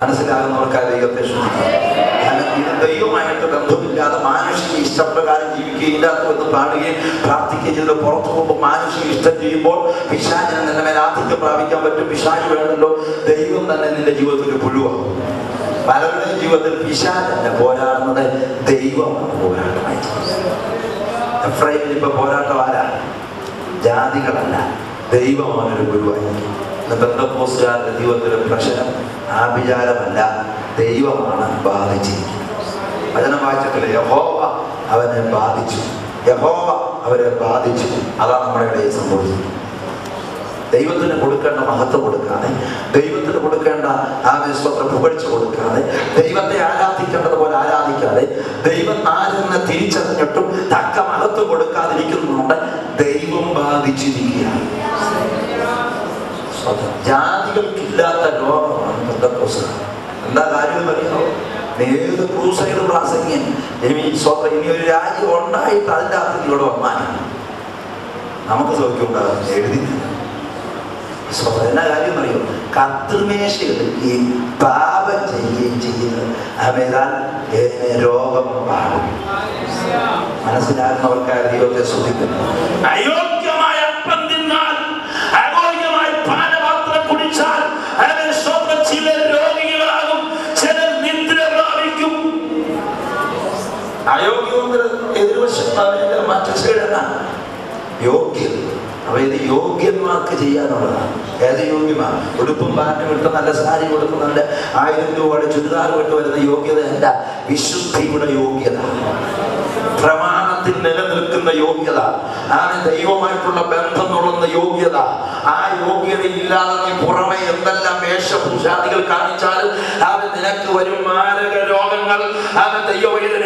മനസ്സിലാകുന്നവർക്കായി ദൈവത്തെ ഇത് ദൈവമായിട്ട് ബന്ധമില്ലാതെ മാനുഷിക ഇഷ്ടപ്രകാരം ജീവിക്കുകയില്ല എന്ന് പാടുകയും പ്രാർത്ഥിക്കുകയും ചെയ്ത് പുറത്തു പോകുമ്പോൾ മാനുഷിക ഇഷ്ടം ചെയ്യുമ്പോൾ പിശാചിന് നിന്റെ മേൽ ആധിക്യം പ്രാപിക്കാൻ പറ്റും. പിശാച് വേണമല്ലോ, ദൈവം തന്നെ നിന്റെ ജീവിതത്തിൽ പുഴുവാണ്. പലരുടെയും ജീവിതത്തിൽ പിശാചല്ല പോരാടുന്നത്, ദൈവമാണ് പോരാട്ടമായി. എഫ്രൈമിൽ ഇപ്പൊ പോരാട്ടം ആരാ? ജാതികളല്ല, ദൈവമാണൊരു ഗുരുവായി. പെന്തക്കോസ്തുകാരുടെ ജീവിതത്തിലെ പ്രശ്നം ആഭിചാരമല്ല, ദൈവമാണ് ബാധിച്ചിരിക്കുന്നത്. വചനം വായിച്ചിട്ടില്ല, യഹോവ അവനെ ബാധിച്ചു, യഹോവ അവരെ ബാധിച്ചു. അതാണ് നമ്മുടെ ഇടയിൽ സംഭവിച്ചത്. ദൈവത്തിന് കൊടുക്കേണ്ട മഹത്വം കൊടുക്കാതെ, ദൈവത്തിന് കൊടുക്കേണ്ട ആവേശത്ര പുകഴ്ച കൊടുക്കാതെ, ദൈവത്തെ ആരാധിക്കേണ്ടതുപോലെ ആരാധിക്കാതെ, ദൈവം ആരെന്ന് തിരിച്ചറിഞ്ഞിട്ടും തക്ക മഹത്വം കൊടുക്കാതിരിക്കുന്നുണ്ട്. ദൈവം ബാധിച്ചിരിക്കുകയാണ്. ജാതികൾക്കില്ലാത്ത രോഗമാണ് പെന്തക്കോസ്ത്. എന്താ കാര്യം അറിയാമോ? ഏത് ക്രൂസൈഡ് പ്രാസംഗികൻ ഇനി ഒരു രാജ്യം ഉണ്ടായിട്ട് അതിൻ്റെ അകത്ത് ഇവിടെ വന്നാൽ നമുക്ക് സൗഖ്യമുണ്ടാകും. എഴുതി എന്നാ കാര്യം അറിയോ? കർത്തൃമേശയെടുക്കുകയും പാപം ചെയ്യുകയും ചെയ്യുന്നത് അവരാൽ രോഗം പാടും. മനസ്സിലാകുന്നവർക്കായ ദൈവത്തെ ശ്രദ്ധിക്കുന്നു. അയോഗ്യമായ അപ്പം തിന്നാൽ, അയോഗ്യമായ പാനപാത്രം കുടിച്ചാൽ ചിലർ രോഗികളാകും, ചിലർ നിദ്ര പ്രാപിക്കും. അയോഗ്യം എതിർവശത്ത് മറ്റു സൈഡാണ് യോഗ്യത. അപ്പൊ ഇത് യോഗ്യന്മാർക്ക് ചെയ്യാനുള്ളതാണ്. ഏത് യോഗ്യമാണ്? ഉടുപ്പും പാന്റും ഇട്ട് നല്ല സാരി കൊടുക്കും, നല്ല 1000 രൂപയുടെ ചുരിദാർ വിട്ട് വരുന്ന യോഗ്യത അല്ല. വിശുദ്ധിയുടെ യോഗ്യത, പ്രമാണത്തിൽ നിലനിൽക്കുന്ന യോഗ്യത, ദൈവമായിട്ടുള്ള ബന്ധം നുള്ളുന്ന യോഗ്യത. ആ യോഗ്യത ഇല്ലാതെ നീ പുറമെ എന്തെല്ലാം വേഷഭൂഷാദികൾ കാണിച്ചാലും നിനക്ക് വരും മാരക രോഗങ്ങൾ. ദൈവവേദന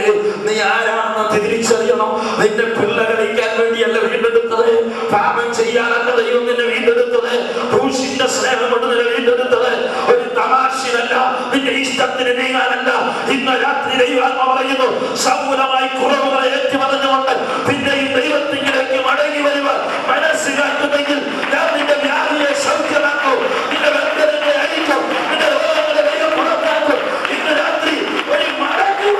നീ ആരാണെന്ന് തിരിച്ചറിയണം. നിന്റെ പിള്ളകളിക്കാൻ വേണ്ടിയല്ല വീണ്ടെടുത്തത്, പാപം ചെയ്യാനല്ല ദൈവം നിന്നെ വീണ്ടെടുത്തത്, ക്രൂശിന്റെ സ്നേഹം കൊണ്ട് നിന്നെ വീണ്ടെടുത്തത്. ഒരു തമാശയല്ല, നിന്റെ ഇഷ്ടത്തിന് നീങ്ങാനല്ല. ഇന്ന് രാത്രി ദൈവാത്മാ പറയുന്നു, സൗലമായി കുറവുകളെ ഏറ്റുപറഞ്ഞുകൊണ്ട് പിന്നെയും ദൈവത്തിലേക്ക് മടങ്ങി വരുക മനസ്സിലാക്കുന്നെങ്കിൽ ഞാൻ നിന്റെ വ്യാധിയെ സൗഖ്യമാക്കും, നിന്റെ ബന്ധനങ്ങളെ അഴിക്കും, നിന്റെ രോഗങ്ങളെ ദൈവം പുറത്താക്കും. ഇന്ന് രാത്രി ഒരു മടങ്ങി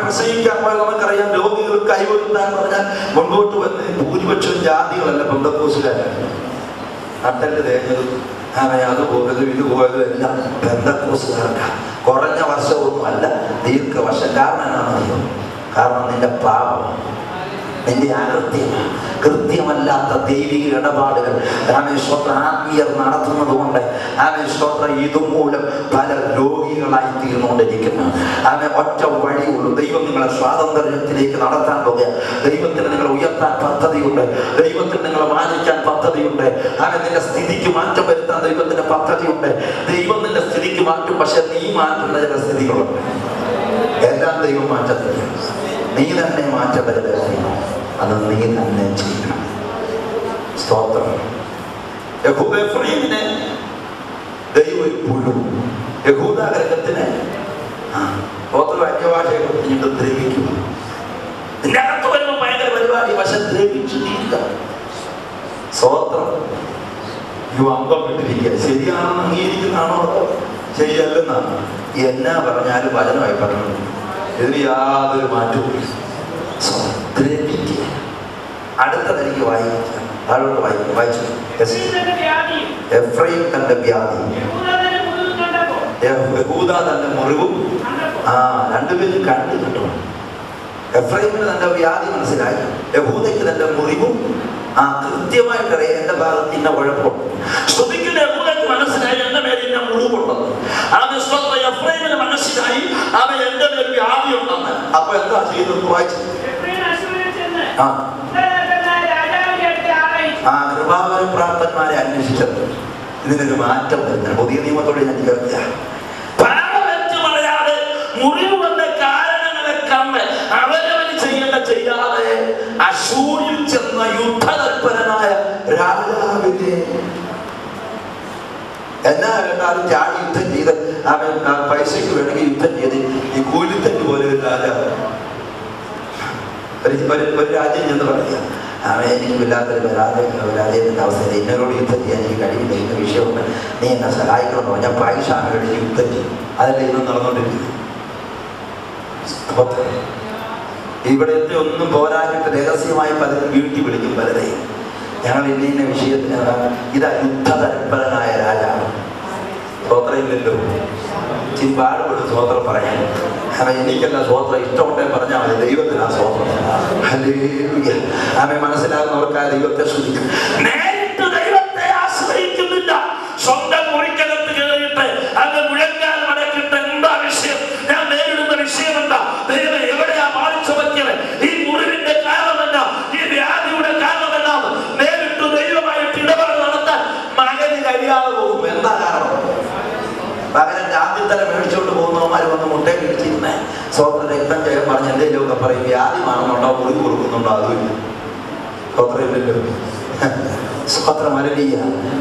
പ്രസംഗിക്കാൻ പോയാൽ നമുക്കറിയാം, രോഗികൾ കൈവരുത്താൻ പറഞ്ഞാൽ മുൻപോട്ട് വന്ന് ഭൂരിപക്ഷം ജാതികളല്ല പെന്തക്കോസ്തുകാരാണ്. നട്ടല് തേഞ്ഞതും അത് പോയതും ഇത് പോയതും എല്ലാം പെന്തക്കോസ്തുകാർക്കാണ്. കുറഞ്ഞ വർഷമൊന്നും അല്ല, ദീർഘവർഷം. കാരണം എന്നാണെന്നറിയോ? കാരണം നിന്റെ പാപം, നിന്റെ അകൃത്യം, കൃത്യമല്ലാത്ത ദൈവിക ഇടപാടുകൾ ആത്മീയർ നടത്തുന്നത് കൊണ്ട് ഇതുമൂലം പല രോഗികളായി തീർന്നുകൊണ്ടിരിക്കുന്നു. ഒറ്റ വഴിയുള്ളൂ. ദൈവം നിങ്ങളെ സ്വാതന്ത്ര്യത്തിലേക്ക് നടത്താൻ പോകുക. ദൈവത്തിന് നിങ്ങളെ ഉയർത്താൻ പദ്ധതിയുണ്ട്, ദൈവത്തിന് നിങ്ങളെ മാനിക്കാൻ പദ്ധതിയുണ്ട്. നിന്റെ സ്ഥിതിക്ക് മാറ്റം വരുത്താൻ ദൈവത്തിന്റെ പദ്ധതിയുണ്ട്. ദൈവം നിന്റെ സ്ഥിതിക്ക് മാറ്റും, പക്ഷെ നീ മാറ്റുന്ന ചില സ്ഥിതികളുണ്ട്. എല്ലാം ദൈവം മാറ്റത്തില്ല, നീ തന്നെ മാറ്റം വരുത്തണം. അത് നീ തന്നെ ചെയ്യണം. സ്തോത്രം. എഫ്രയീമിനെ ദൈവം ഒരു പുഴു, യഹൂദാഗ്രഹത്തിന് അന്യഭാഷയെ കുറിച്ചിട്ട് ദ്രവിക്കുക. ഇതിന്റെ അകത്ത് വരുമ്പോൾ ഭയങ്കര പരിപാടി, പക്ഷെ ദ്രവിച്ചു തീരുക. സ്തോത്രം. അന്തം വിട്ടിരിക്കുക. ശരിയാണെന്ന് അംഗീകരിക്കുന്നതാണോ ശരിയല്ലെന്നാണ്? എന്നാ പറഞ്ഞാലും വചനമായി പറഞ്ഞു, ഇതിന് യാതൊരു മാറ്റവും. അടുത്ത തനിക്ക് വായിക്കാം, താഴോട്ട് വായിച്ചു. എഫ്രൈം തന്റെ വ്യാധി, യഹൂദ തന്റെ മുറിവും. രണ്ടുപേരും കണ്ടു കിട്ടും. എഫ്രൈമിന് തന്റെ വ്യാധി മനസ്സിലായി, യഹൂദയ്ക്ക് തന്റെ മുറിവും കൃത്യമായിട്ടറിയാം. എന്റെ ഭാഗത്ത് ഇന്ന കുഴപ്പമുണ്ട്. സ്തുതിക്കുന്ന യഹൂദയ്ക്ക് മനസ്സിലായി എന്റെ മേലെ ഇന്ന മുറിവുണ്ടെന്ന്. എഫ്രൈമിന് മനസ്സിലായി അവൻ എന്റെ മേൽ വ്യാധി ഉണ്ടെന്ന്. അപ്പൊ എന്താ ചെയ്തത്? വായിച്ചു. കൃപാവരം പ്രാപ്തന്മാരെ അന്വേഷിച്ചത് ഇതിനൊരു മാറ്റം വരുന്നത് പുതിയ നിയമത്തോടെ ഞാൻ ചേർക്കുക. പറയാതെ മുറിവ് വന്ന കാരണങ്ങളെ കണ്ട് അവരവന് ചെയ്യേണ്ട ചെയ്യാതെ അശൂരിൽ ചെന്ന യുദ്ധതൽപരനായ രാജാവിനെ എന്നാ കേട്ടാലും ചാടി യുദ്ധം ചെയ്ത് അവൻ പൈസയ്ക്ക് വേണമെങ്കിൽ യുദ്ധം ചെയ്ത് ഈ കൂലിത്തറ്റ് പോലെ ഒരു രാജാവ് ഒരു രാജ്യം എന്ന് പറയുക, അവൻ എനിക്ക് വല്ലാത്തൊരു വരാതെന്റെ അവസ്ഥയിൽ എന്നോട് യുദ്ധം ചെയ്യാൻ എനിക്ക് കഴിയില്ല, ഇന്ന വിഷയമുണ്ട്, നീ എന്നെ സഹായിക്കണമെന്ന് പറഞ്ഞാൽ പൈസാണ് കഴിഞ്ഞ് യുദ്ധം ചെയ്യും. അതല്ലേ ഇന്നും നടന്നുകൊണ്ടിരിക്കുന്നത്. ഇവിടത്തെ ഒന്നും പോരാഞ്ഞിട്ട് രഹസ്യമായി പലരും വീട്ടിൽ വിളിക്കും പലരെയും. ഞങ്ങൾ ഇന്ന വിഷയത്തിന് ഇതാ യുദ്ധതൽപരനായ രാജാവ്. സ്വോത്രയില്ലല്ലോ, ഇച്ചിരി പാടുപെടും സ്വോത്രം പറയാൻ. അവൻ എനിക്കല്ല സ്വോത്രം, ഇഷ്ടമുണ്ടെ പറഞ്ഞാൽ മതി, ദൈവത്തിനാ സ്വോത്രം. അവൻ മനസ്സിലാകുന്നവർക്ക് ആ ദൈവത്തെ ശ്രദ്ധിക്കും. നേരിട്ട് ദൈവത്തെ ആശ്രയിക്കുന്നില്ല, സ്വന്തം മുറിക്കകത്ത് കയറിയിട്ട് അത് മുഴങ്ങാൻ മടക്കിട്ട് എന്താ വിഷയം, ഞാൻ നേരിടുന്ന വിഷയം എന്താ, ദൈവം എവിടെയാ പാലിച്ചു പറ്റിയത്, ഈ മുറിവിന്റെ കാരണമെന്നാ, ഈ വ്യാധിയുടെ കാരണമെന്നാ, നേരിട്ട് ദൈവമായിട്ട് ഇടപാട് നടത്താൻ മകന് കഴിയാതെ പോകും. എന്താ കാരണം? പകരം ആദ്യത്തല മേടിച്ചോണ്ട് പോകുന്നവന്മാർ വന്ന് മുട്ടയെ പിടിച്ചിരുന്നേ സ്വോത്ര രക്തം ചെയ്യാൻ പറഞ്ഞ് എന്തെങ്കിലുമൊക്കെ പറയും. വ്യാധി മാറുന്നുണ്ടോ, മുറിവ് കൊടുക്കുന്നുണ്ടോ, അതുമില്ല. സ്വോത്രമില്ലല്ലോ. സ്വോത്രം അലലിയ.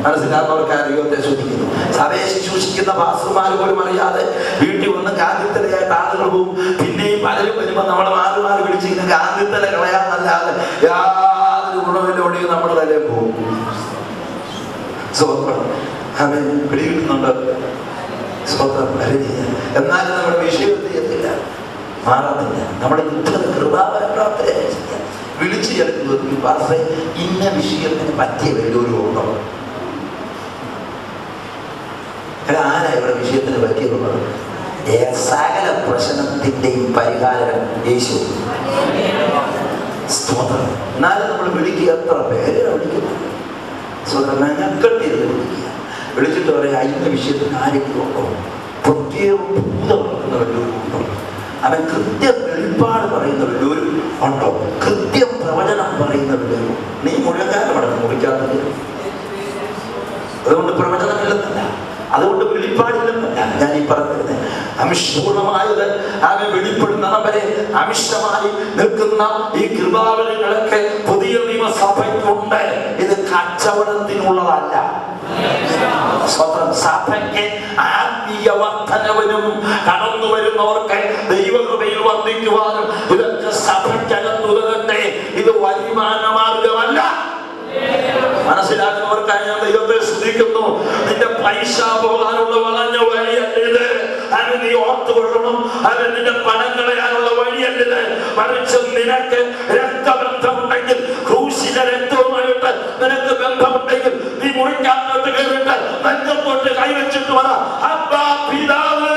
മനസ്സിലാക്കുന്നവർക്ക് ആ ദൈവത്തെ ശ്രദ്ധിക്കുന്നു. സഭയെ ശുശ്രൂഷിക്കുന്ന പാസ്റ്റർമാർ പോലും അറിയാതെ വീട്ടിൽ വന്ന് ഗാന്ധിത്തലയായിട്ട് ആളുകൾ പോകും. പിന്നെയും പലരും വരുമ്പോൾ നമ്മൾ മാറി പിടിച്ചിരിക്കുന്ന ഗാന്ധിത്തല കളയാന്നല്ലാതെ യാതൊരു ഗുണമില്ലോടെയും നമ്മുടെ തലയിൽ പോകും. സ്വോത്രം അവൻ പിടികിട്ടുന്നുണ്ട്. സ്വോത്രം അലലിയ. എന്നാലും നമ്മുടെ വിഷയത്തിൽ എത്തില്ല, മാറത്തില്ല. നമ്മുടെ യുദ്ധത്തിൽ കൃപാവരപ്രാപ്തരെ വിളിച്ചു ചേർക്കുന്നത് പാസ്റ്ററെ ഇന്ന വിഷയത്തിന് പറ്റിയ വലിയൊരു ഉണ്ടോ? ആരാ ഇവിടെ വിഷയത്തിന് പറ്റിയതുള്ളത്? സകല പ്രശ്നത്തിന്റെയും പരിഹാരം യേശു. സ്തോത്രം. എന്നാലും നമ്മൾ വിളിക്കുക, എത്ര പേരെ വിളിക്കുന്നു. സ്വന്തം ഞങ്ങൾക്കെട്ടിരുന്ന് വിളിക്കുക, വിളിച്ചിട്ട് പറയാം ഇന്ന വിഷയത്തിന് ആരെങ്കിലും ഉണ്ടോ? പ്രത്യേകം ഭൂതം നടക്കുന്ന വലിയൊരു ഉണ്ടോ? അവൻ കൃത്യം വെളിപ്പാട് പറയുന്ന വലിയൊരു ഉണ്ടോ? കൃത്യം പ്രവചനം പറയുന്ന വലിയൊരു. നീ മുഴങ്ങാനും അടക്കം മുറിക്കാത്തത്. അതുകൊണ്ട് പ്രവചനമില്ലെന്നല്ല, അതുകൊണ്ട് വെളിപ്പാടില്ലെന്നല്ല ഞാൻ ഈ പറഞ്ഞിരുന്നത്. അമിഷ്ടപൂർണമായത് അവൻ വെളിപ്പെടുന്ന വരെ അമിഷ്ടമായി നിൽക്കുന്ന ഈ കൃപാവരങ്ങളൊക്കെ പുതിയ നിയമസഭയ്ക്കുണ്ട്. ഇത് കച്ചവടത്തിനുള്ളതല്ല. സ്വന്തം സഭയ്ക്ക് ആത്മീയ വർധനവിനും കടന്നു വരുന്നവർക്ക് ദൈവകൃപയിൽ വർദ്ധിക്കുവാനും ഇതൊക്കെ സഭയ്ക്കകത്തുതട്ടെ. ഇത് വരുമാന മാർഗമല്ല. മനസ്സിലാക്കുന്നവർക്കായി ഞാൻ ദൈവത്തെ സ്തുതിക്കുന്നു. നിന്റെ പൈസ പോകാനുള്ള വളഞ്ഞ വഴിയല്ലിത്. അത് നീ ഓർത്തുകൊള്ളണം. അത് നിന്റെ പണം കളയാനുള്ള വഴിയല്ലിത്. മറിച്ച് നിനക്ക് രക്തബന്ധമുണ്ടെങ്കിൽ, ക്രൂശിലെ രക്തവുമായിട്ട് നിനക്ക് ബന്ധമുണ്ടെങ്കിൽ, നീ മുറിക്കാത്തോട്ട് കയറിയിട്ട് നെഞ്ചത്തോട്ട് കൈവച്ചിട്ട് പറ, അപ്പാ പിതാവ്,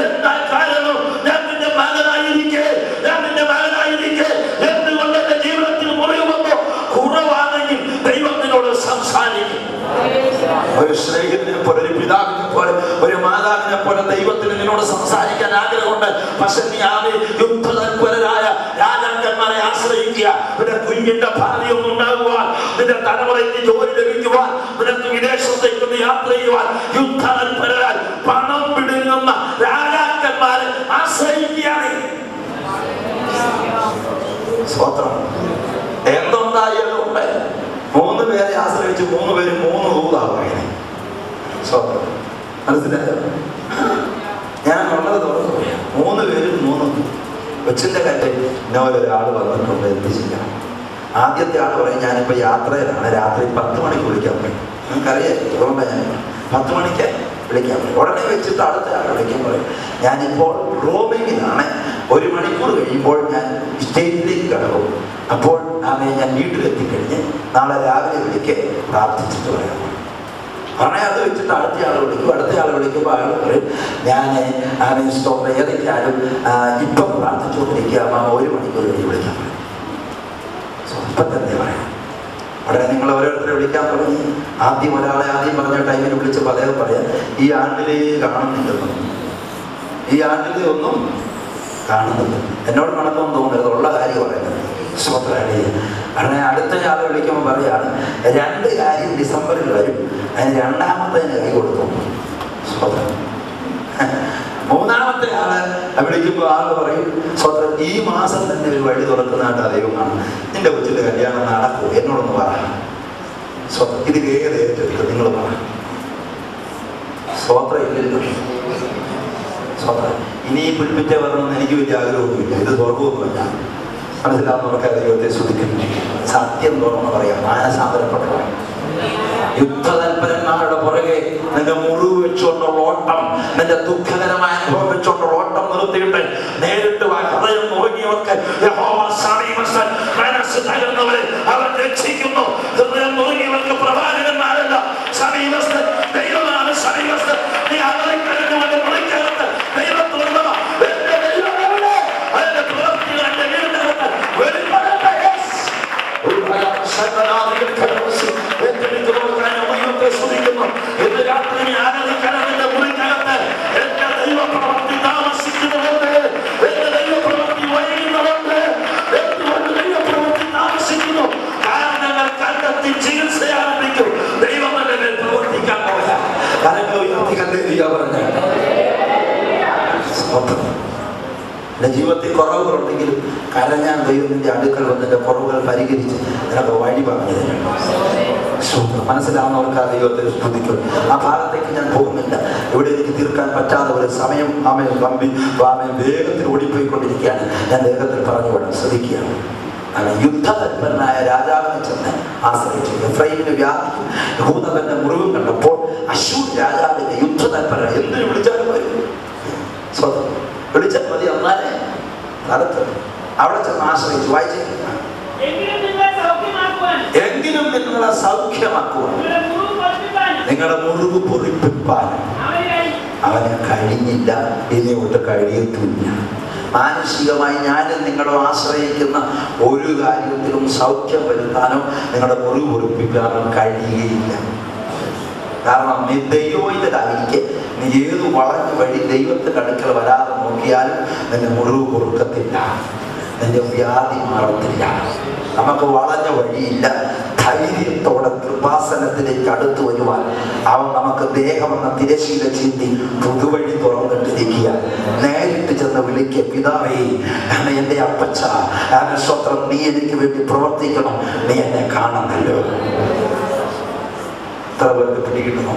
എന്താ കാരണം? ഞാൻ നിന്റെ മകനായിരിക്കെ, ഞാൻ നിന്റെ മകനായിരിക്കെ എന്തുകൊണ്ട് എന്റെ ജീവിതത്തിൽ മുറിവ് വന്നു? കുറവാണെങ്കിൽ ദൈവം നിന്നോട് സംസാരിക്കും. ഒരു സ്നേഹിതനെ പോലെ, ഒരു പിതാവിനെ പോലെ, ഒരു മാതാവിനെ പോലെ ദൈവത്തിന് നിന്നോട് സംസാരിക്കാൻ ആഗ്രഹമുണ്ട്. പക്ഷെ നീ ആദ്യം യുദ്ധതൽപരരായ രാജാക്കന്മാരെ ആശ്രയിക്കുക. നിന്റെ കുഞ്ഞിന്റെ ഭാര്യയൊന്നും ഉണ്ടാകുവാൻ, നിന്റെ തലമുറയ്ക്ക് ജോലി ലഭിക്കുവാൻ, നിനക്ക് വിദേശത്തേക്ക് യാത്ര ചെയ്യുവാൻ യുദ്ധതൽപരരാൽ പണം പിടുങ്ങുന്ന രാജാക്കന്മാരെ ആശ്രയിക്കുകയാണ്. സ്വത്രം എന്തുണ്ടായാലും ഉണ്ട്. 3 പേരെ ആശ്രയിച്ച് 3 പേരും 3 ദൂതാവുകയാണ്. സ്വത്രം മനസ്സിലായോ? ഞാൻ ഉള്ളത് തുറന്നു പറയാം. 3 പേരും 3 കൊച്ചിന്റെ കയ്യിൽ ഇന്നൊരാൾ വന്നിട്ടുണ്ട്, എന്ത് ചെയ്യണം? ആദ്യത്തെ ആൾ പറയും, ഞാനിപ്പോൾ യാത്രയിലാണ്, രാത്രി 10 മണിക്ക് വിളിക്കാൻ പറയും. നിങ്ങൾക്കറിയാം, അതുകൊണ്ടാണ് ഞാൻ 10 മണിക്ക് വിളിക്കാൻ പറയും. ഉടനെ വെച്ചിട്ട് അടുത്ത ആൾ വിളിക്കാൻ പറയും, ഞാനിപ്പോൾ റോമിങ്ങിലാണ്, 1 മണിക്കൂർ കഴിയുമ്പോൾ ഞാൻ സ്റ്റേറ്റിലേക്ക് കിടക്കും. അപ്പോൾ ഞാൻ വീട്ടിലെത്തിക്കഴിഞ്ഞ് നാളെ രാവിലെ വിളിക്ക്, പ്രാർത്ഥിച്ചിട്ട് പറയാം. ഉടനെ അത് വെച്ചിട്ട് അടുത്ത ആൾ വിളിക്കും. അടുത്ത ആൾ വിളിക്കുമ്പോൾ ആൾ പറയും, ഞാൻ സ്റ്റോപ്പ് ഏതൊക്കെയാലും ഇപ്പം പ്രാർത്ഥിച്ചുകൊണ്ടിരിക്കുക, 1 മണിക്കൂർ കഴിഞ്ഞ് വിളിക്കാൻ പറയും. ഇപ്പം തന്നെ പറയാം. ഉടനെ നിങ്ങൾ ഓരോരുത്തരെ വിളിക്കാൻ തുടങ്ങി. ആദ്യം ഒരാളെ ആദ്യം പറഞ്ഞ ടൈമിൽ വിളിച്ചപ്പോൾ അദ്ദേഹം പറയാം, ഈ ആണ്ടിലേ കാണുന്നില്ലെന്നും, ഈ ആണ്ടിലേ ഒന്നും കാണുന്നില്ല. എന്നോട് നടക്കുമെന്ന് തോന്നരുത്, ഉള്ള കാര്യം പറയുന്നത്. സ്വത്രാണ്. അങ്ങനെ അടുത്ത ആളെ വിളിക്കുമ്പോൾ പറയാണ്, 2 കാര്യം ഡിസംബറിൽ വരും, അതിന് 2ാമത്തേന് കൈ കൊടുക്കും. സ്വത്രം. 3ാമത്തെ ആള് വിളിക്കുമ്പോൾ ആള് പറയും, സ്വത്രം ഈ മാസം തന്നെ ഒരു വഴി തുറക്കുന്നതായിട്ട് ദൈവമാണ്, നിന്റെ കൊച്ചിന്റെ കല്യാണം നടക്കും, എന്നോടൊന്ന് പറ. സ്വത്രം ഇത് ഏത് ഏറ്റെടുത്ത് നിങ്ങൾ പറ. സ്വോത്രം ഇല്ലല്ലോ. സ്വോത്രം. ഇനി ഈ പിടിപ്പിച്ച വരണമെന്ന് എനിക്ക് വലിയ ആഗ്രഹമൊന്നുമില്ല. ഇത് സ്വർഗമൊന്നുമല്ല. മനസ്സിലാവുന്നവർക്ക് ദൈവത്തെ സ്തുതിക്കുന്നു. സത്യം തുറന്ന് പറയാം. മാനസാന്തരപ്പെട്ടവർ യുദ്ധതൽപരന്മാരുടെ പുറകെ നിന്റെ മുറിവ് വെച്ചുകൊണ്ടുള്ള ഓട്ടം, നിന്റെ ദുഃഖകരമായ അനുഭവം വെച്ചുകൊണ്ടുള്ള ഓട്ടം നിർത്തിയിട്ട് നേരിട്ട് ഹൃദയം നുറുങ്ങിയവർക്ക് മനസ്സ് തകർന്നവരെ അവൻ രക്ഷിക്കുന്നു. ഹൃദയം നുറുങ്ങിയവർക്ക് പ്രവാചകന്മാരല്ല, സമീപസ്ഥൻ ദൈവമാണ്. സമീപസ്ഥൻ നീ അകലിക്കരഞ്ഞുകൊണ്ട് മുറിക്കകത്ത് ദൈവത്തിലുള്ള അതിന്റെ പ്രവൃത്തികൾ എന്റെ വീടിനകത്ത് വെളിപ്പെടട്ടെ. ശ്രദ്ധിക്കുന്നു. ഇന്ന് രാത്രി നീ ആരാധിക്കാനതിന്റെ മുറിക്കകത്ത് എന്റെ ദൈവപ്രവൃത്തി താമസിക്കുന്നുണ്ട്. എന്റെ ദൈവപ്രവൃത്തി വൈകുന്നുണ്ട്. എന്തുകൊണ്ട് ദൈവപ്രവൃത്തി താമസിക്കുന്നു? കാരണങ്ങൾ കണ്ടെത്തി ചികിത്സ ആരംഭിക്കും. ദൈവം തന്നെ പ്രവർത്തിക്കാൻ പോയാ കരങ്ങൾ ഉയർത്തി കണ്ടേരിയ പറഞ്ഞ എന്റെ ജീവിതത്തിൽ കുറവുകളുണ്ടെങ്കിലും കരഞ്ഞാൽ ദൈവത്തിന്റെ അടുക്കൽ വന്നിന്റെ കുറവുകൾ പരിഹരിച്ച് നിനക്ക് വഴി പറഞ്ഞു തരും. മനസ്സിലാവുന്നവർക്ക് ആ ദൈവത്തെ സ്തുതിക്കും. ആ ഭാഗത്തേക്ക് ഞാൻ പോകുന്നില്ല. ഇവിടെ എനിക്ക് തീർക്കാൻ പറ്റാതെ ഒരു സമയം വേഗത്തിൽ ഓടിപ്പോയിക്കൊണ്ടിരിക്കുകയാണ്. ഞാൻ വേഗത്തിൽ പറഞ്ഞു വിടാം. ശ്രദ്ധിക്കുകയാണ്. യുദ്ധതൽപരനായ രാജാവിനെ ചെന്ന് ആശ്രയിച്ചു. എഫ്രൈമിന് വ്യാധിക്കും യഹൂദ തന്നെ മുറിവും കണ്ടപ്പോൾ അശ്ശൂർ രാജാവിന്റെ യുദ്ധതൽപരന എന്തിനു വിളിച്ചാലും വരും. വിളിച്ചാൽ മതി. എന്നാലേ നടത്ത് അവിടെ ചെന്ന് ആശ്രയിച്ചു. വായിച്ചു. എങ്കിലും നിങ്ങളെ സൗഖ്യമാക്കുവാൻ, നിങ്ങളുടെ മുറിവ് പൊറിപ്പിപ്പാൻ അവന് കഴിഞ്ഞില്ല. ഇനിയോട്ട് കഴിയത്തില്ല. മാനുഷികമായി ഞാനും നിങ്ങളെ ആശ്രയിക്കുന്ന ഒരു കാര്യത്തിലും സൗഖ്യം വരുത്താനോ നിങ്ങളുടെ മുറിവ് പൊറിപ്പിക്കാനോ കഴിയുകയില്ല. കാരണം നീ ദൈവോയിതരായിരിക്കെ നീ ഏത് വളഞ്ഞ വഴി ദൈവത്തിന്റെ അടുക്കൽ വരാതെ നോക്കിയാലും നിന്റെ മുറിവ് പൊറുക്കത്തില്ല, നിന്റെ വ്യാധി മാറത്തില്ല. നമുക്ക് വളഞ്ഞ വഴിയില്ല. ധൈര്യത്തോടെ കൃപാസനത്തിലേക്ക് അടുത്തു വരുവാൻ അവൻ നമുക്ക് ദേഹമെന്ന തിരശീല ചീന്തി പുതുവഴി തുറന്നിട്ടിരിക്കുക. നേരിട്ട് ചെന്ന് വിളിക്കുക, പിതാവേ എന്റെ അപ്പച്ച സ്വത്രം, നീ എനിക്ക് വേണ്ടി പ്രവർത്തിക്കണം. നീ എന്നെ കാണുന്നല്ലോ. എത്ര പേർക്ക് പിടികിട്ടുന്നു?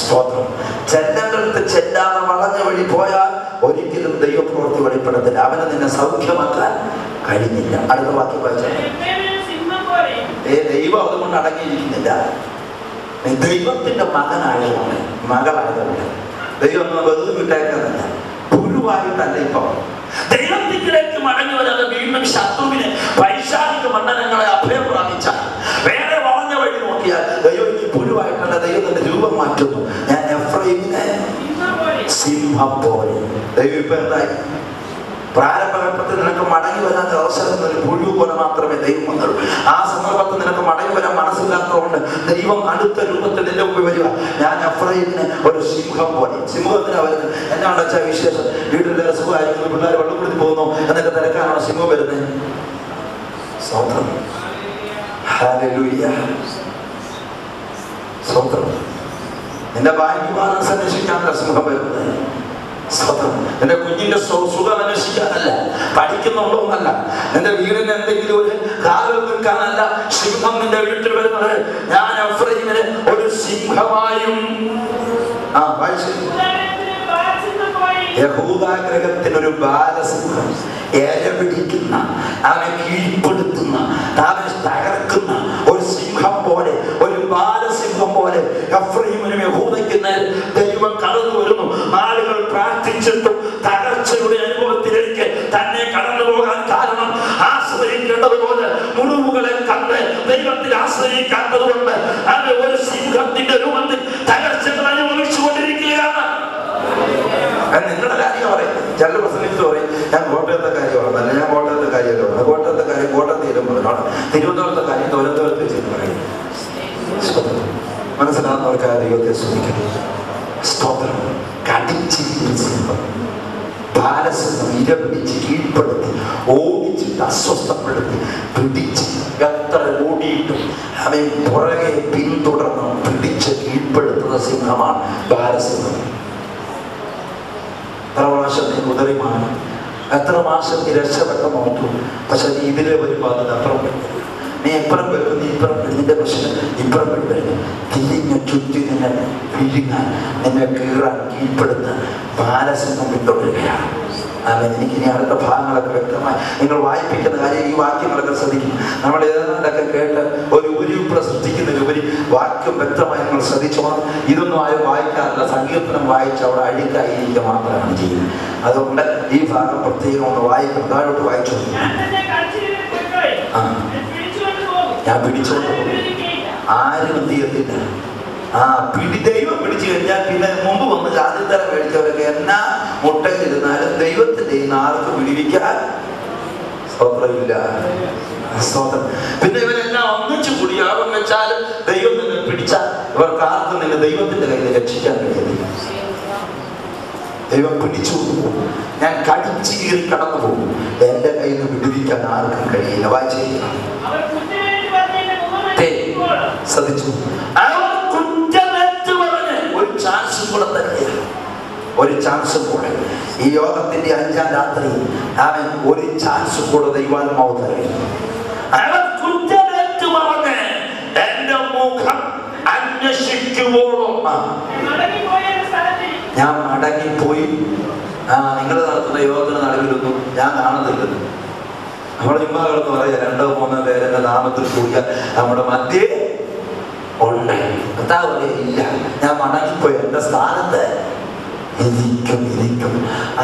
സ്തോത്രം. ചെല്ലങ്ങൾക്ക് ചെല്ലാതെ വളഞ്ഞ വഴി പോയാൽ ഒരിക്കലും ദൈവപ്രവൃത്തി വെളിപ്പെടത്തില്ല. അവന് നിന്നെ സൗഖ്യമാക്കാൻ കഴിഞ്ഞില്ല. അടുത്ത വാക്യം വായിച്ചാൽ ദൈവം അതുകൊണ്ട് അടങ്ങിയിരിക്കുന്നില്ല. ദൈവത്തിന്റെ മകനായതുകൊണ്ട് മകളായതുകൊണ്ട് ദൈവം വെറുതെ വിട്ടേക്കുന്നല്ല. പുഴുവായിട്ടല്ല ഇപ്പം ദൈവത്തിലേക്ക് മടങ്ങി വരാതെ വീണ്ടും ശത്രുവിനെ പൈശാചിക മണ്ഡലങ്ങളെ അഭയം പ്രാപിച്ചാൽ വേറെ വളഞ്ഞ വഴി നോക്കിയാൽ ദൈവം ഈ പുഴുവായിട്ടല്ല, ദൈവത്തിന്റെ രൂപം മാറ്റുന്നു. ഞാൻ എഫ്രൈമിനെ സിംഹം പോലെ. ദൈവം ഇപ്പൊ എന്തായി? പ്രാരംഭഘട്ടത്തിൽ നിനക്ക് മടങ്ങി വരാൻ അവസരം ഒരു പുഴു പോലെ മാത്രമേ ദൈവം വന്നുള്ളൂ. ആ സന്ദർഭത്തിൽ നിനക്ക് മടങ്ങി വരാൻ മനസ്സിലാത്തതുകൊണ്ട് ദൈവം അടുത്ത രൂപത്തിൽ നിന്റെ മുമ്പിൽ വരിക. ഞാൻ എഫ്രൈമിനെ ഒരു സിംഹം പോലെ. സിംഹത്തിനാ വരുന്നത്. എന്നാണ് വെച്ചാൽ വിശേഷം? വീട്ടിലെ സുഖമായിരിക്കുന്നു, പിള്ളേർ വെള്ളം കുടിച്ച് പോകുന്നു എന്നൊക്കെ തിരക്കാണോ സിംഹം വരുന്നത്? സ്വന്തം സ്വന്തം നിന്റെ ബാങ്ക് ബാലൻസ് അന്വേഷിക്കാനല്ല സിംഹം വരുന്നത്. സ്വന്തം നിന്റെ കുഞ്ഞിന്റെ സുഖം അന്വേഷിക്കാനല്ല, പഠിക്കുന്നുണ്ടോ എന്നല്ല, നിന്റെ വീടിന് എന്തെങ്കിലും ഒരു കാലം നിൽക്കാനല്ല സിംഹം നിന്റെ വീട്ടിൽ വരുന്നത്. ഞാൻ എഫ്രൈമിനെ ഒരു സിംഹമായും യഹൂദാഗ്രഹത്തിനൊരു ബാലസിംഹം, ഏര പിടിക്കുന്ന, അവനെ കീഴ്പ്പെടുത്തുന്ന, അവനെ തകർക്കുന്ന ഒരു സിംഹം പോലെ, ഒരു ബാലസിംഹം പോലെ എഫ്രൈമിനും യഹൂദയ്ക്കും ദൈവം കടന്നു വരുന്നു. ആളുകൾ പ്രാർത്ഥിച്ചിട്ടും തകർച്ചയുടെ അനുഭവത്തിലേക്ക് തന്നെ കടന്നു പോകാൻ കാരണം ആശ്രയിക്കേണ്ടതുപോലെ മുറിവുകളെ കണ്ട് ദൈവത്തിൽ ആശ്രയിക്കാത്തതുകൊണ്ട് അത് ഒരു സിംഹത്തിന്റെ രൂപത്തിൽ തകർച്ചകൾ അനുഭവിച്ചു കൊണ്ടിരിക്കുകയാണ്. നിങ്ങളുടെ കാര്യം പറയും. ചില പ്രസംഗിച്ച് പറയും ഞാൻ കോട്ടയത്തെ കാര്യമാണ്, അല്ല ഞാൻ കോട്ടയത്തെ കാര്യമല്ല, കോട്ടയത്തെ കാര്യം കോട്ടയത്ത് ചെല്ലുമ്പോഴാണ്, തിരുവനന്തപുരത്തെ കാര്യം തിരുവനന്തപുരത്ത് ചെന്ന് പറയും. മനസ്സിലാകുന്നവർക്ക് ആ ദൈവത്തെ ശ്രമിക്കണം. സ്തോത്രം. കടിച്ചിരിക്കുന്ന സിംഹം, ബാലസിംഹം ഇരപിടിച്ച് കീഴ്പ്പെടുത്തി ഓടിച്ചിട്ട് അസ്വസ്ഥപ്പെടുത്തി പിടിച്ച് എത്ര ഓടിയിട്ടും അവൻ പുറകെ പിന്തുടർന്ന് പിടിച്ച് കീഴ്പ്പെടുത്തുന്ന സിംഹമാണ് ബാലസിംഹം. എത്ര പ്രാവശ്യം നീ കുതറിമാണ്, എത്ര മാസം നീ രക്ഷപ്പെട്ട നോക്കൂ. പക്ഷെ നീ ഇതിലെ വരുമ്പോൾ അതിന് അപ്പുറം നീ ഇപ്പുറം വരും, നീ ഇപ്പുറം വരും, നിന്റെ പ്രശ്നം ഇപ്പുറം വരും. തിരിഞ്ഞ ചുറ്റി നിന്നെ വിഴുങ്ങാൻ, നിന്നെ കീറാൻ, കീഴ്പ്പെടുത്താൻ ബാലസിംഹം പിന്തുടരുകയാണ്. എനിക്കിനി അടുത്ത ഭാഗങ്ങളൊക്കെ വ്യക്തമായി നിങ്ങൾ വായിപ്പിക്കുന്ന കാര്യം ഈ വാക്യങ്ങളൊക്കെ ശ്രദ്ധിക്കും. നമ്മൾ ഏതാണ്ടൊക്കെ കേട്ട് ഒരു ഉരുവിപ്പുറ സൃഷ്ടിക്കുന്നതിലുപരി വാക്യം വ്യക്തമായി നിങ്ങൾ ശ്രദ്ധിച്ചോണം. ഇതൊന്നും ആരും വായിക്കാറില്ല. സങ്കീർത്തനം വായിച്ച് അവിടെ അഴുക്കായിരിക്കുക മാത്രമാണ് ചെയ്യുന്നത്. അതുകൊണ്ട് ഈ ഭാഗം പ്രത്യേകം ഒന്ന് വായിക്കണം. താഴോട്ട് വായിച്ചു. ഞാൻ പിടിച്ചോണ്ട് ആരും എന്ത് ചെയ്യത്തില്ല. ദൈവം പിടിച്ചു കഴിഞ്ഞാൽ പിന്നെ മുമ്പ് വന്ന് ജാതിത്തരം മേടിച്ചവരൊക്കെ എന്നാ മുട്ടയിലിരുന്നാലും ദൈവത്തിന്റെ ആർക്ക് പിടിവിക്കാൻ സ്തോത്രമില്ല. സ്തോത്രം. പിന്നെ ഇവരെല്ലാം ഒന്നിച്ചു കൂടി യാഗം വെച്ചാലും ദൈവം നിന്നെ പിടിച്ചാൽ ഇവർക്ക് ആർക്കും നിന്നെ ദൈവത്തിന്റെ കയ്യിൽ രക്ഷിക്കാൻ കഴിയുന്നില്ല. ദൈവം പിടിച്ചു പോകും. ഞാൻ കടിച്ചു കീറി കടന്നു പോകും. എന്റെ കയ്യിൽ നിന്ന് വിടുവിക്കാൻ ആർക്കും കഴിയില്ല. വായിച്ചു ശ്രദ്ധിച്ചു. ഒരു ചാൻസും കൂടെ തന്നെയാണ്. ഒരു ചാൻസും കൂടെ ഈ യോഗത്തിന്റെ 5ാം രാത്രി അവൻ ഒരു ചാൻസും കൂടെ ദൈവാത്മാവ് തരും. അവൻ കുറ്റമേറ്റു പറഞ്ഞ് എന്റെ മുഖം അന്വേഷിക്കുവോളം ഞാൻ മടങ്ങിപ്പോയി. നിങ്ങൾ നടത്തുന്ന യോഗത്തിന് നടുവിലൊന്നും ഞാൻ കാണുന്നില്ല. നമ്മുടെ ഇമ്മകളെന്ന് പറയാ 2-3 പേരെന്റെ നാമത്തിൽ കൂടിയാൽ നമ്മുടെ മധ്യേ ഉണ്ട്. കർത്താവ് ഇല്ല, ഞാൻ മടങ്ങിപ്പോയി. എന്റെ സ്ഥാനത്ത് ഇരിക്കും.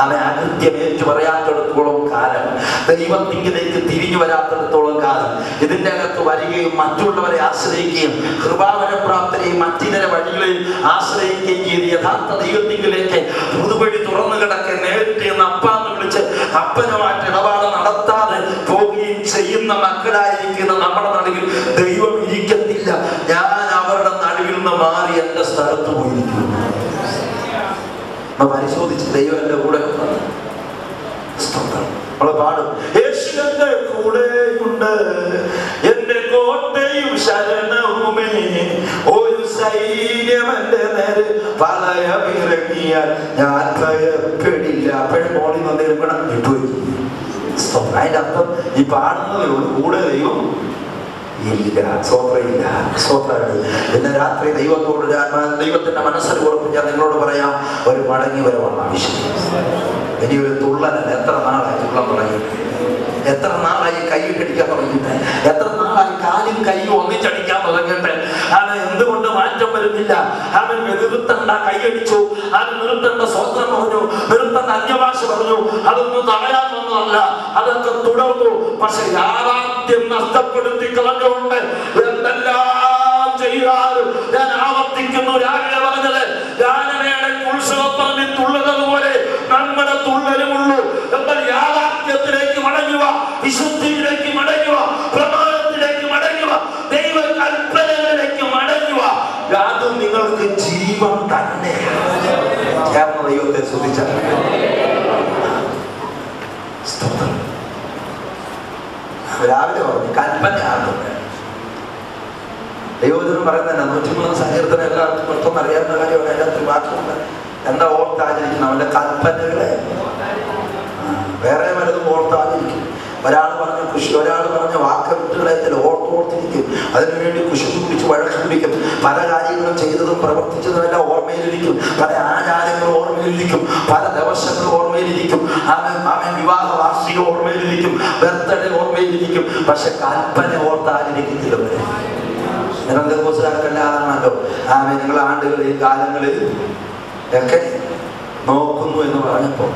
അവൻ അകൃത്യമേറ്റു പറയാത്തിടത്തോളം കാലം, ദൈവത്തിങ്കിലേക്ക് തിരിഞ്ഞു വരാത്തിടത്തോളം കാലം ഇതിന്റെ അകത്ത് വരികയും മറ്റുള്ളവരെ ആശ്രയിക്കുകയും കൃപാവരപ്രാപ്തരെയും മറ്റിതര വഴികളെയും ആശ്രയിക്കുകയും ചെയ്ത് യഥാർത്ഥ ദൈവത്തിങ്കിലേക്ക് പുതുവഴി തുറന്നു കിടക്കെ നേരിട്ട് അപ്പാന്ന് വിളിച്ച് അപ്പനുമായിട്ട് ഇടപാട് നടത്താതെ പോവുകയും ചെയ്യുന്ന മക്കളായിരിക്കുന്ന നമ്മുടെ നടുവിൽ ദൈവം ഇരിക്കത്തില്ല. ഞാൻ അവരുടെ നടുവിൽ നിന്ന് മാറി എന്റെ സ്ഥലത്ത് പോയിരിക്കുന്നു. പരിശോധിച്ച് ദൈവം എന്റെ കൂടെ പാടും. യേശു എന്റെ കൂടെയുണ്ട്, എന്റെ കോട്ടയും ശരണവുമേ, ഒരു സൈന്യം എന്റെ നേരെ പളയമിറങ്ങിയാൽ ഞാൻ ഭയപ്പെടില്ല. അപ്പോഴും മോളിൽ വന്നേരും വേണം കിട്ടുപോയി. അതിന്റെ അർത്ഥം ഈ പാടുന്നതേ ഉള്ളൂ, കൂടെ ദൈവം ഇല്ല. സ്വത്രയില്ല. സ്വത്രങ്ങൾ ഇന്ന് രാത്രി ദൈവത്തോട് ദൈവത്തിന്റെ മനസ്സിൽ ഉറപ്പിച്ച് ഞാൻ നിങ്ങളോട് പറയാം, ഒരു മടങ്ങി വരവാണ് ആവശ്യം. ഇനി ഒരു തുള്ളലല്ല. എത്ര നാളായി തുള്ളം തുടങ്ങി? എത്ര നാളായി കൈ കടിക്കാൻ തുടങ്ങിയിട്ട്? എത്ര നാളായി കാലും കൈയും ഒന്നിച്ചടിക്കാൻ തുടങ്ങിയിട്ട്? അത് എന്തുകൊണ്ട് മാറ്റം വരുന്നില്ല? അവൻ നിർത്തണ്ട കൈയടിച്ചു, അത് നിർത്തണ്ട സ്വന്തം പറഞ്ഞു, നിർത്തണ്ട അന്യഭാഷ പറഞ്ഞു. അതൊന്നും തടയാൻ ഒന്നുമല്ല, അതൊക്കെ തുടർന്നു. പക്ഷെ യാഥാർത്ഥ്യം നഷ്ടപ്പെടുത്തി കളഞ്ഞുകൊണ്ട് എന്തെല്ലാം ചെയ്താലും ഞാൻ ആവർത്തിക്കുന്നു. രാവിലെ പറഞ്ഞത് ഗാനമേള ഉത്സവപ്പറമ്പിൽ തുള്ളതുപോലെ നമ്മുടെ തുള്ളലുമുള്ളൂ. എന്നാൽ യാഥാർത്ഥ്യത്തിലേക്ക് മടങ്ങുക, വിശുദ്ധിയിലേക്ക് മടങ്ങുക, പ്രമാണത്തിലേക്ക് മടങ്ങുക, ദൈവ കൽപ്പനകളിലേക്ക് മടങ്ങുക. അത് നിങ്ങൾക്ക് ജീവൻ തന്നെ. ദൈവത്തെ ശ്രദ്ധിച്ച രാവിലെ പറഞ്ഞു കൽപ്പനയാകുന്നത്. ദൈവജനം പറയുന്നത് 103 സങ്കീർത്തനം എല്ലാവർക്കും പെട്ടെന്ന് അറിയാവുന്ന കാര്യമാണ്. എല്ലാത്തിനും വാക്കുണ്ട്. എന്താ ഓർത്താചരിക്കണം? അവന്റെ കൽപ്പനകളെ. വേറെ പലതും ഓർത്താചരിക്കും. ഒരാൾ പറഞ്ഞ കൃഷി, ഒരാൾ പറഞ്ഞ വാക്കുകളത്തിൽ ഓർത്തോർത്തിരിക്കും. അതിനുവേണ്ടി കുശുമ്പ് പിടിച്ച് വഴക്ക് പിടിക്കും. പല കാര്യങ്ങളും ചെയ്തതും പ്രവർത്തിച്ചതുമെല്ലാം ഓർമ്മയിലിരിക്കും. പല ആചാരങ്ങളും ഓർമ്മയിലിരിക്കും. പല ദിവസങ്ങളും ഓർമ്മയിലിരിക്കും. അവൻ വിവാഹ വാർഷികം ഓർമ്മയിലിരിക്കും. ബർത്ത്ഡേ ഓർമ്മയിലിരിക്കും. പക്ഷെ കൽപ്പന ഓർത്താചരിക്കത്തില്ല. നിരന്തരക്കാർക്കല്ലാതാണല്ലോ നിങ്ങൾ ആണ്ടുകളിൽ കാലങ്ങളിൽ ഒക്കെ നോക്കുന്നു എന്ന് പറഞ്ഞപ്പോ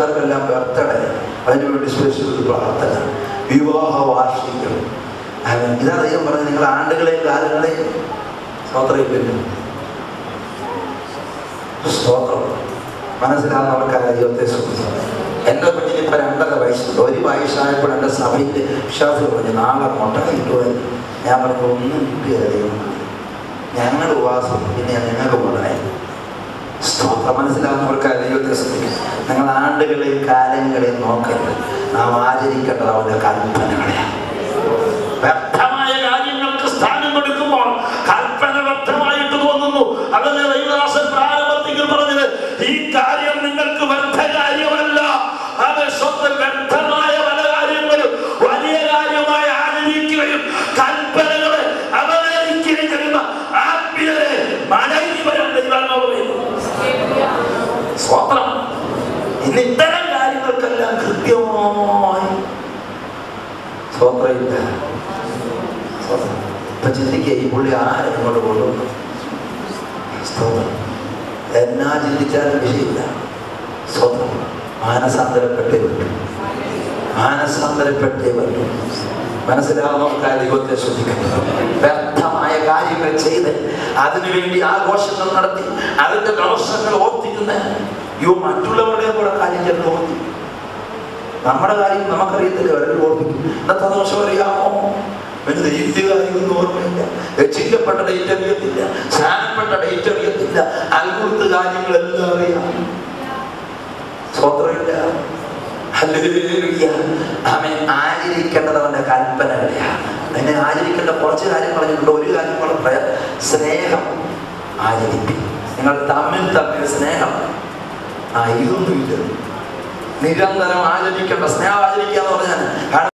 ർക്കെല്ലാം ബർത്ത്ഡേ, അതിനുവേണ്ടി സ്പെഷ്യൽ ഒരു പ്രാർത്ഥന, വിവാഹ വാർഷികം. ഇതാ ദൈവം പറഞ്ഞത്, നിങ്ങൾ ആണ്ടുകളെയും കാലങ്ങളെയും സ്തോത്രയില്ലല്ലോ. സ്തോത്രം മനസ്സിലാകുന്നവർക്കായ ദൈവത്തെ ശ്രദ്ധിച്ചു. എൻ്റെ കുഞ്ഞിനിപ്പോൾ 2.5 വയസ്സുണ്ട്. 1 വയസ്സായപ്പോൾ എൻ്റെ സഭയിലെ വിശ്വാസം പറഞ്ഞു നാളെ മുട്ട കിട്ടുവാൻ. ഞാൻ പറഞ്ഞു ഒന്നും കിട്ടിയ ദൈവം, ഞങ്ങൾ ഉപവാസം പിന്നെ നിങ്ങൾക്ക് മുടനെ. സ്തോത്രം മനസ്സിലാകുന്നവർക്കായ ദൈവത്തെ ശ്രദ്ധിക്കും. നിങ്ങൾ ആണ്ടുകളെയും കാലങ്ങളെയും നോക്കരുത്. നാം ആചരിക്കേണ്ടത് അവന്റെ കൽപ്പനകളെയാണ്. വ്യക്തമായ കാര്യങ്ങൾക്ക് സ്ഥാനം കൊടുക്കുമ്പോൾ കൽപ്പന വ്യക്തമായിട്ട് തോന്നുന്നു. അതന്നെ ദൈവദാസൻ പ്രാരംഭത്തിൽ പറഞ്ഞത്, ഈ കാര്യം നിങ്ങൾക്ക് വ്യർത്ഥ കാര്യമല്ല. അത് സ്വന്തം വ്യക്തമായ പല കാര്യങ്ങളും വലിയ കാര്യം ആത്മാവ് പറയുന്നു. സ്വതന്ത്രം. ഇന്ന് ഇത്തരം കാര്യങ്ങൾക്കെല്ലാം കൃത്യമായി സ്വതന്ത്രമില്ല. ഇപ്പൊ ചിന്തിക്കുക, ഈ പുള്ളി ആരെ ഇങ്ങോട്ട് കൊണ്ടുവന്നു? എന്നാ ചിന്തിച്ചാലും വിഷയമില്ല. സ്വതന്ത്രം. മാനസാന്തരപ്പെട്ടേ പറ്റും. മാനസാന്തരപ്പെട്ടേ പറ്റും. മനസ്സിലാവുന്ന ദൈവത്തെ ശ്രദ്ധിക്കണം. വ്യർത്ഥമായ കാര്യങ്ങൾ ചെയ്ത് അതിനുവേണ്ടി ആഘോഷങ്ങൾ നടത്തി അതിന്റെ ദോഷങ്ങൾ ഓർത്തിരുന്ന് മറ്റുള്ളവരുടെ കൂടെ കാര്യം ചെന്ന് ഓർത്തി. നമ്മുടെ കാര്യം നമുക്കറിയത്തില്ല, അവരെ ഓർപ്പിക്കും. ഇന്നത്തെ ദോഷം അറിയാമോ? ദൈവത്തിന്റെ കാര്യമൊന്നും ഓർമ്മയില്ല. രക്ഷിക്കപ്പെട്ട ഡേറ്റ് അറിയത്തില്ല, സ്നാനപ്പെട്ട ഡേറ്റ് അറിയത്തില്ല, അൽകുടുത്ത കാര്യങ്ങളെല്ലാം അറിയാം. സ്വതന്ത്രമില്ല. ആമേൻ. ആചരിക്കേണ്ടത് അവന്റെ കൽപ്പനകളെയാണ്. അതിനെ ആചരിക്കേണ്ട കുറച്ച് കാര്യം പറഞ്ഞിട്ടുണ്ട്. ഒരു കാര്യം വളരെ സ്നേഹം ആചരിക്കും. നിങ്ങൾ തമ്മിൽ സ്നേഹം ഇതൊന്നുമില്ല. നിരന്തരം ആചരിക്കേണ്ട സ്നേഹം ആചരിക്കുക എന്ന് പറഞ്ഞാൽ